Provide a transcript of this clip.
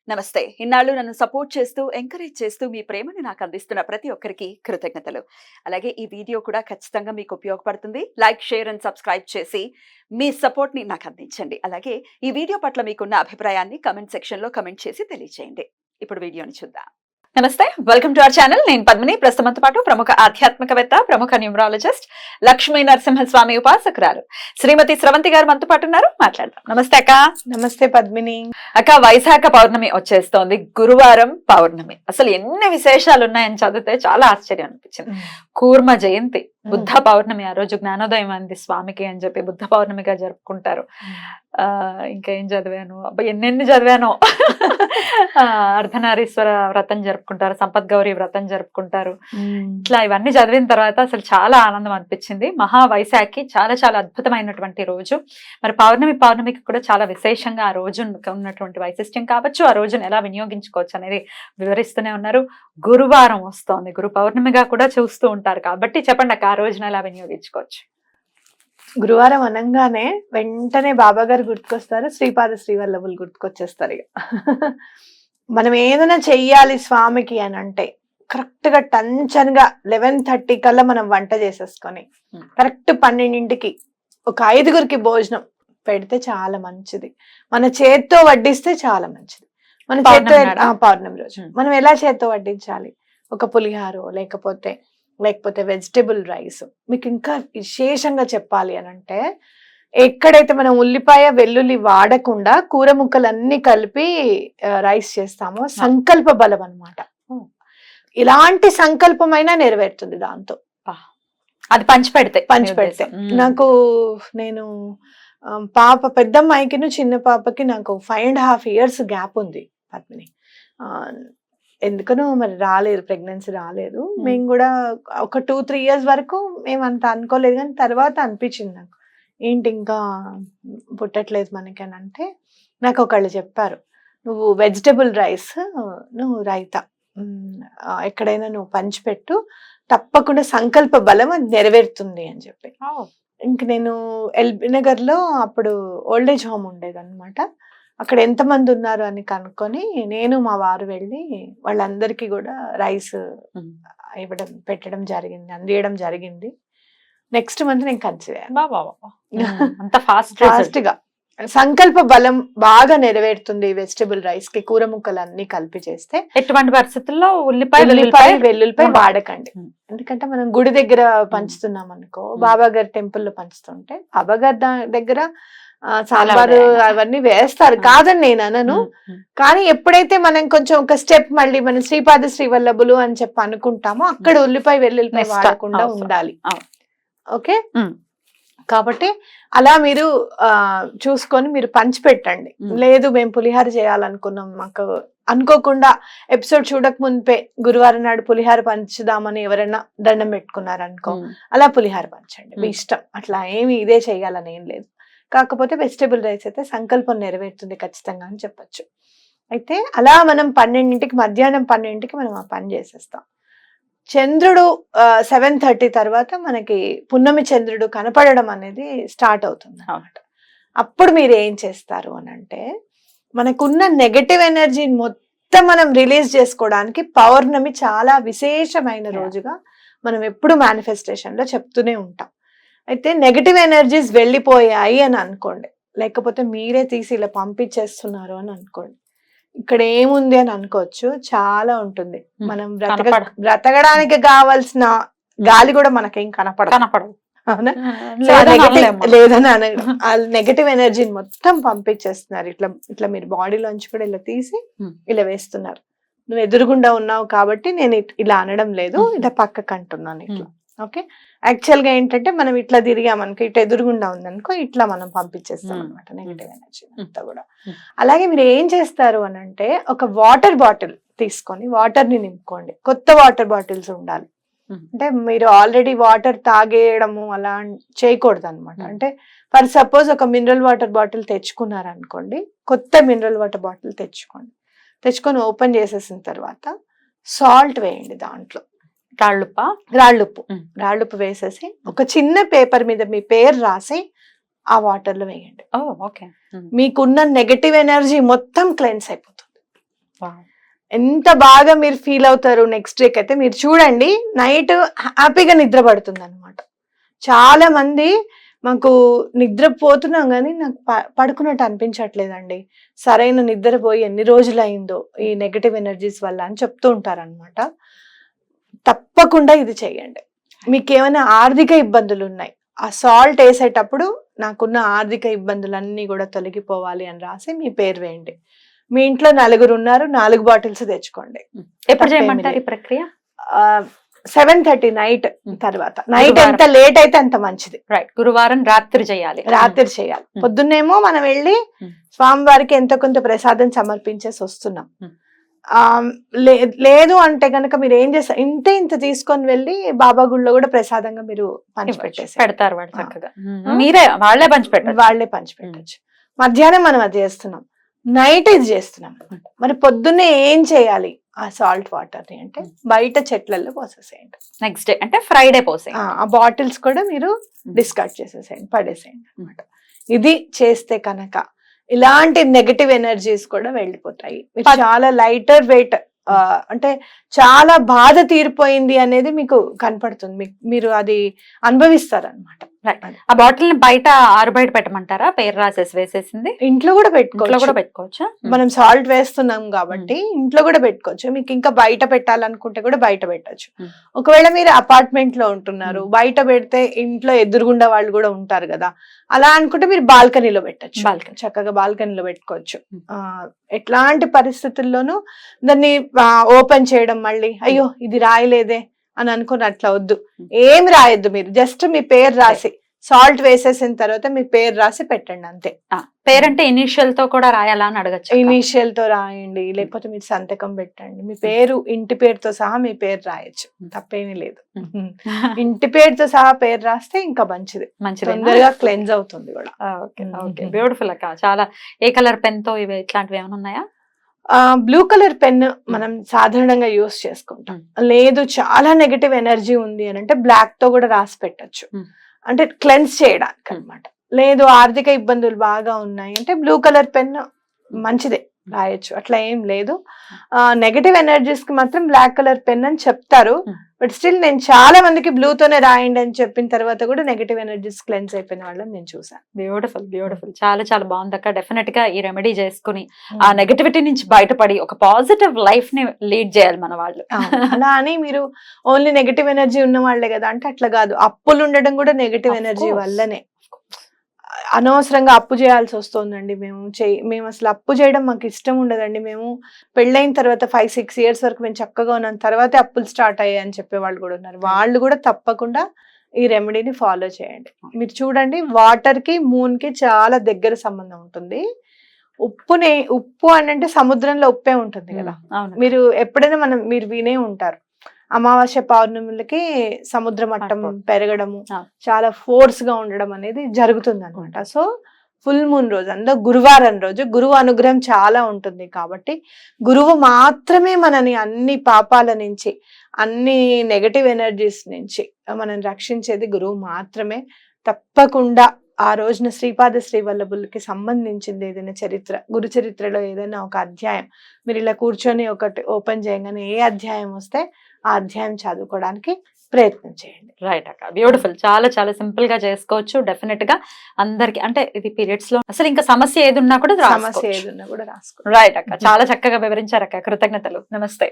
నమస్తే. ఇన్నాళ్ళు నన్ను సపోర్ట్ చేస్తూ, ఎంకరేజ్ చేస్తూ మీ ప్రేమని నాకు అందిస్తున్న ప్రతి ఒక్కరికి కృతజ్ఞతలు. అలాగే ఈ వీడియో కూడా ఖచ్చితంగా మీకు ఉపయోగపడుతుంది. లైక్, షేర్ అండ్ సబ్స్క్రైబ్ చేసి మీ సపోర్ట్‌ని నాకు అందించండి. అలాగే ఈ వీడియో పట్ల మీకున్న అభిప్రాయాన్ని కామెంట్ సెక్షన్‌లో కామెంట్ చేసి తెలియజేయండి. ఇప్పుడు వీడియోని చూద్దాం. నమస్తే, వెల్కమ్ టు అవర్ ఛానల్. నేను పద్మిని. ప్రస్తుతంతో పాటు ప్రముఖ ఆధ్యాత్మికవేత్త, ప్రముఖ న్యూమరాలజిస్ట్, లక్ష్మీ నరసింహస్వామి ఉపాసకురాలు శ్రీమతి స్రవంతి గారు మనతో పాటు ఉన్నారు. మాట్లాడదాం. నమస్తే అక్క. నమస్తే పద్మిని. అక్క, వైశాఖ పౌర్ణమి వచ్చేస్తోంది. గురువారం పౌర్ణమి. అసలు ఎన్ని విశేషాలు ఉన్నాయని చదివితే చాలా ఆశ్చర్యం అనిపించింది. కూర్మ జయంతి, బుద్ధ పౌర్ణమి, ఆ రోజు జ్ఞానోదయం అంది స్వామికి అని చెప్పి బుద్ధ పౌర్ణమిగా జరుపుకుంటారు. ఇంకా ఏం చదివాను, ఎన్నెన్ని చదివాను. అర్ధనారీశ్వర వ్రతం జరుపుకుంటారు, సంపత్ గౌరీ వ్రతం జరుపుకుంటారు. ఇట్లా ఇవన్నీ చదివిన తర్వాత అసలు చాలా ఆనందం అనిపించింది. మహా వైశాఖి చాలా చాలా అద్భుతమైనటువంటి రోజు. మరి పౌర్ణమికి కూడా చాలా విశేషంగా ఆ రోజు ఉన్నటువంటి వైశిష్ట్యం కావచ్చు, ఆ రోజును ఎలా వినియోగించుకోవచ్చు అనేది వివరిస్తూనే ఉన్నారు. గురువారం వస్తోంది, గురు పౌర్ణమిగా కూడా చూస్తూ ఉంటారు కాబట్టి చెప్పండి అక్క, ఆ రోజున ఎలా వినియోగించుకోవచ్చు? గురువారం అనగానే వెంటనే బాబా గారు గుర్తుకొస్తారు, శ్రీపాద శ్రీవల్లభులు గుర్తుకొచ్చేస్తారు. ఇక మనం ఏదైనా చెయ్యాలి స్వామికి అని అంటే కరెక్ట్ గా టెన్షన్గా 11:30 కల్లా మనం వంట చేసేసుకొని కరెక్ట్ 12ంటికి ఒక 5గురికి భోజనం పెడితే చాలా మంచిది. మన చేత్తో వడ్డిస్తే చాలా మంచిది. మన చేత్తో పౌర్ణమి రోజు మనం ఎలా చేత్తో వడ్డించాలి? ఒక పులిహారో లేకపోతే వెజిటబుల్ రైస్. మీకు ఇంకా విశేషంగా చెప్పాలి అని అంటే, ఎక్కడైతే మనం ఉల్లిపాయ వెల్లుల్లి వాడకుండా కూర ముక్కలన్నీ కలిపి రైస్ చేస్తామో సంకల్ప బలం అన్నమాట. ఇలాంటి సంకల్పమైనా నెరవేరుతుంది దాంతో. అది పంచిపెడితే నేను పాప పెద్దమ్మాయికి చిన్న పాపకి నాకు 5.5 years గ్యాప్ ఉంది పద్మిని. ఎందుకనో మరి రాలేదు, ప్రెగ్నెన్సీ రాలేదు. మేము కూడా ఒక 2-3 years వరకు మేము అంత అనుకోలేదు, కానీ తర్వాత అనిపించింది నాకు, ఏంటి ఇంకా పుట్టట్లేదు మనకి అని అంటే, నాకు ఒకళ్ళు చెప్పారు, నువ్వు వెజిటబుల్ రైస్, నువ్వు రైతా ఎక్కడైనా నువ్వు పంచిపెట్టు, తప్పకుండా సంకల్ప బలం అది నెరవేరుతుంది అని చెప్పి. ఇంక నేను ఎల్బీ నగర్లో అప్పుడు ఓల్డేజ్ హోమ్ ఉండేదన్నమాట. అక్కడ ఎంతమంది ఉన్నారు అని కనుక్కొని నేను మా వారు వెళ్ళి వాళ్ళందరికీ కూడా రైస్ పెట్టడం జరిగింది, అందియడం జరిగింది. నెక్స్ట్ మంత్ నేను కన్సీవ్ అయ్యాను. ఫాస్ట్ గా సంకల్ప బలం బాగా నెరవేరుతుంది వెజిటబుల్ రైస్ కి. కూర ముక్కలు అన్ని కలిపి చేస్తే ఎటువంటి పరిస్థితుల్లో వెల్లుల్లిపాయ వాడకండి. ఎందుకంటే మనం గుడి దగ్గర పంచుతున్నాం అనుకో, బాబా గారి టెంపుల్ లో పంచుతుంటే బాబా గారి దగ్గర సాంబారు అవన్నీ వేస్తారు, కాదని నేను అనను. కానీ ఎప్పుడైతే మనం కొంచెం ఒక స్టెప్ మళ్ళీ మనం శ్రీపాద శ్రీవల్లభులు అని చెప్పి అనుకుంటామో, అక్కడ ఉల్లిపాయ వెల్లుల్లిపాయ వాడకుండా ఉండాలి. ఓకే, కాబట్టి అలా మీరు చూసుకొని మీరు పంచిపెట్టండి. లేదు మేము పులిహార చేయాలనుకున్నాం, మాకు అనుకోకుండా ఎపిసోడ్ చూడక ముందే గురువారం నాడు పులిహార పంచుదామని ఎవరైనా దండం పెట్టుకున్నారనుకో, అలా పులిహార పంచండి, మీ ఇష్టం. అట్లా ఏమి ఇదే చేయాలని ఏం లేదు. కాకపోతే వెజిటబుల్ రైస్ అయితే సంకల్పం నెరవేరుతుంది ఖచ్చితంగా అని చెప్పచ్చు. అయితే అలా మనం 12ంటికి, మధ్యాహ్నం 12ంటికి మనం ఆ పని చేసేస్తాం. చంద్రుడు 7:30 తర్వాత మనకి పున్నమి చంద్రుడు కనపడడం అనేది స్టార్ట్ అవుతుంది అన్నమాట. అప్పుడు మీరు ఏం చేస్తారు అని అంటే, మనకున్న నెగటివ్ ఎనర్జీని మొత్తం మనం రిలీజ్ చేసుకోవడానికి పౌర్ణమి చాలా విశేషమైన రోజుగా మనం ఎప్పుడు మేనిఫెస్టేషన్ లో చెప్తూనే ఉంటాం. అయితే నెగటివ్ ఎనర్జీస్ వెళ్ళిపోయాయి అని అనుకోండి, లేకపోతే మీరే తీసి ఇలా పంపించేస్తున్నారు అని అనుకోండి, ఇక్కడ ఏముంది అని అనుకోవచ్చు, చాలా ఉంటుంది. మనం బ్రతకడానికి కావాల్సిన గాలి కూడా మనకేం కనపడదు, అవునా? లేదని నెగటివ్ ఎనర్జీని మొత్తం పంపించేస్తున్నారు. ఇట్లా మీరు బాడీలోంచి కూడా ఇలా తీసి ఇలా వేస్తున్నారు. నువ్వు ఎదురుగుండా ఉన్నావు కాబట్టి నేను ఇలా అనడం లేదు, ఇలా పక్కకు అంటున్నాను ఇట్లా. ఓకే, యాక్చువల్ గా ఏంటంటే మనం ఇట్లా తిరిగామనుకో, ఇట్లా ఎదురుగుండా ఉందనుకో, ఇట్లా మనం పంపించేస్తాం అనమాట నెగటివ్ ఎనర్జీ అంతా కూడా. అలాగే మీరు ఏం చేస్తారు అని అంటే, ఒక వాటర్ బాటిల్ తీసుకొని వాటర్ ని నింపుకోండి. కొత్త వాటర్ బాటిల్స్ ఉండాలి. అంటే మీరు ఆల్రెడీ వాటర్ తాగేయడము అలా చేయకూడదు అనమాట. అంటే ఫర్ సపోజ్ ఒక మినరల్ వాటర్ బాటిల్ తెచ్చుకున్నారనుకోండి, కొత్త మినరల్ వాటర్ బాటిల్ తెచ్చుకొని ఓపెన్ చేసేసిన తర్వాత సాల్ట్ వేయండి దాంట్లో. రాళ్ళుప్పు వేసేసి ఒక చిన్న పేపర్ మీద మీ పేరు రాసి ఆ వాటర్ లో వేయండి. మీకున్న నెగటివ్ ఎనర్జీ మొత్తం క్లెన్స్ అయిపోతుంది. ఎంత బాగా మీరు ఫీల్ అవుతారు నెక్స్ట్ డేకి అయితే మీరు చూడండి. నైట్ హ్యాపీగా నిద్ర పడుతుంది అనమాట. చాలా మంది మాకు నిద్రపోతున్నాం కానీ నాకు పడుకున్నట్టు అనిపించట్లేదండి, సరైన నిద్రపోయి ఎన్ని రోజులు అయిందో ఈ నెగటివ్ ఎనర్జీస్ వల్ల అని చెప్తూ ఉంటారనమాట. తప్పకుండా ఇది చెయ్యండి. మీకు ఏమైనా ఆర్థిక ఇబ్బందులు ఉన్నాయి, ఆ సాల్ట్ వేసేటప్పుడు నాకున్న ఆర్థిక ఇబ్బందులన్నీ కూడా తొలగిపోవాలి అని రాసి మీ పేరు వేయండి. మీ ఇంట్లో 4 ఉన్నారు, 4 బాటిల్స్ తెచ్చుకోండి. ఎప్పుడు చేయమంటారు ఈ ప్రక్రియ? 7:30 నైట్ తర్వాత. నైట్ ఎంత లేట్ అయితే అంత మంచిది. రైట్, గురువారం రాత్రి చేయాలి. రాత్రి చేయాలి. పొద్దున్నేమో మనం వెళ్ళి స్వామివారికి ఎంతో కొంత ప్రసాదం సమర్పించేసి వస్తున్నాం. లేదు అంటే కనుక మీరు ఏం చేస్తారు, ఇంత తీసుకొని వెళ్ళి బాబా గుళ్ళో కూడా ప్రసాదంగా మీరు పంచిపెట్టేసి పెడతారు. వాళ్ళు చక్కగా మీరే వాళ్ళే పంచిపెట్టచ్చు. మధ్యాహ్నం మనం అది చేస్తున్నాం, నైట్ ఇది చేస్తున్నాం. మరి పొద్దున్నే ఏం చేయాలి? ఆ సాల్ట్ వాటర్ ని అంటే బయట చెట్లలో పోసేసేయండి. నెక్స్ట్ డే అంటే ఫ్రైడే పోసేయండి. ఆ బాటిల్స్ కూడా మీరు డిస్కార్డ్ చేసేసేయండి, పడేసేయండి అనమాట. ఇది చేస్తే కనుక ఇలాంటి నెగటివ్ ఎనర్జీస్ కూడా వెళ్ళిపోతాయి. చాలా లైటర్ వెయిట్, అంటే చాలా బాధ తీరిపోయింది అనేది మీకు కనపడుతుంది. మీరు అది అనుభవిస్తారు అనమాట. ఆ బాటిల్ ని బయట ఆరుబయట పెట్టమంటారా? పేరు రాసేసి వేసేసింది ఇంట్లో కూడా పెట్టుకోవచ్చు. మనం సాల్ట్ వేస్తున్నాం కాబట్టి ఇంట్లో కూడా పెట్టుకోవచ్చు. మీకు ఇంకా బయట పెట్టాలనుకుంటే కూడా బయట పెట్టచ్చు. ఒకవేళ మీరు అపార్ట్మెంట్ లో ఉంటున్నారు, బయట పెడితే ఇంట్లో ఎదురుగుండా వాళ్ళు కూడా ఉంటారు కదా, అలా అనుకుంటే మీరు బాల్కనీలో పెట్టచ్చు. చక్కగా బాల్కనీలో పెట్టుకోవచ్చు. ఎట్లాంటి పరిస్థితుల్లోనూ దాన్ని ఓపెన్ చేయడం మళ్ళీ అయ్యో ఇది రాయలేదే అని అనుకుని అట్లా వద్దు. ఏం రాయొద్దు. మీరు జస్ట్ మీ పేరు రాసి సాల్ట్ వేసేసిన తర్వాత మీ పేరు రాసి పెట్టండి అంతే. పేరంటే ఇనిషియల్ తో కూడా రాయాలా అని అడగచ్చు. ఇనిషియల్ తో రాయండి, లేకపోతే మీరు సంతకం పెట్టండి. మీ పేరు, ఇంటి పేరుతో సహా మీ పేరు రాయొచ్చు, తప్పేమీ లేదు. ఇంటి పేరుతో సహా పేరు రాస్తే ఇంకా మంచిది, తొందరగా క్లెన్స్ అవుతుంది కూడా. బ్యూటిఫుల్ అక్క. చాలా. ఏ కలర్ పెన్ తో ఇవి ఇట్లాంటివి ఏమైనా ఉన్నాయా? బ్లూ కలర్ పెన్ మనం సాధారణంగా యూస్ చేసుకుంటాం. లేదు చాలా నెగటివ్ ఎనర్జీ ఉంది అని అంటే బ్లాక్ తో కూడా రాసి పెట్టచ్చు, అంటే క్లెన్స్ చేయడానికి అనమాట. లేదు ఆర్థిక ఇబ్బందులు బాగా ఉన్నాయి అంటే బ్లూ కలర్ పెన్ మంచిదే, రాయొచ్చు, అట్లా ఏం లేదు. నెగటివ్ ఎనర్జీస్ కి మాత్రం బ్లాక్ కలర్ పెన్ అని చెప్తారు. బట్ స్టిల్ నేను చాలా మందికి బ్లూతోనే రాయండి అని చెప్పిన తర్వాత కూడా నెగటివ్ ఎనర్జీస్ క్లెన్స్ అయిపోయిన వాళ్ళని నేను చూసాను. బ్యూటిఫుల్. చాలా బాగుంది అక్క. డెఫినెట్ గా ఈ రెమెడీ చేసుకుని ఆ నెగటివిటీ నుంచి బయటపడి ఒక పాజిటివ్ లైఫ్ ని లీడ్ చేయాలి మన వాళ్ళు. అలా అని మీరు ఓన్లీ నెగటివ్ ఎనర్జీ ఉన్న వాళ్ళే కదా అంటే అట్లా కాదు. అప్పులు ఉండడం కూడా నెగటివ్ ఎనర్జీ వల్లనే. అనవసరంగా అప్పు చేయాల్సి వస్తుందండి. మేము అసలు అప్పు చేయడం మాకు ఇష్టం ఉండదండి. మేము పెళ్ళైన తర్వాత 5-6 years వరకు మేము చక్కగా ఉన్నాం, తర్వాతే అప్పులు స్టార్ట్ అయ్యాయి అని చెప్పే వాళ్ళు కూడా ఉన్నారు. వాళ్ళు కూడా తప్పకుండా ఈ రెమెడీని ఫాలో చేయండి. మీరు చూడండి, వాటర్ కి మూన్ కి చాలా దగ్గర సంబంధం ఉంటుంది. ఉప్పు అంటే సముద్రంలో ఉప్పే ఉంటుంది కదా. మీరు ఎప్పుడైనా మీరు వినే ఉంటారు, అమావాస్య పౌర్ణములకి సముద్ర మట్టం పెరగడము, చాలా ఫోర్స్ గా ఉండడం అనేది జరుగుతుంది అనమాట. సో ఫుల్ మూన్ రోజు, అందులో గురువారం రోజు గురువు అనుగ్రహం చాలా ఉంటుంది కాబట్టి గురువు మాత్రమే మనని అన్ని పాపాల నుంచి, అన్ని నెగటివ్ ఎనర్జీస్ నుంచి మనం రక్షించేది గురువు మాత్రమే. తప్పకుండా ఆ రోజున శ్రీపాద శ్రీవల్లభులకి సంబంధించింది ఏదైనా చరిత్ర, గురు చరిత్రలో ఏదైనా ఒక అధ్యాయం మీరు ఇలా కూర్చొని ఒకటి ఓపెన్ చేయగానే ఏ అధ్యాయం వస్తే ఆ అధ్యాయం చదువుకోవడానికి ప్రయత్నం చేయండి. రైట్ అక్క, బ్యూటిఫుల్. చాలా సింపుల్ గా చేసుకోవచ్చు. డెఫినెట్ గా అందరికి, అంటే ఇది పీరియడ్స్ లో అసలు ఇంకా సమస్య ఏది ఉన్నా కూడా రాసుకో. రైట్ అక్క, చాలా చక్కగా వివరించారు అక్క. కృతజ్ఞతలు. నమస్తే.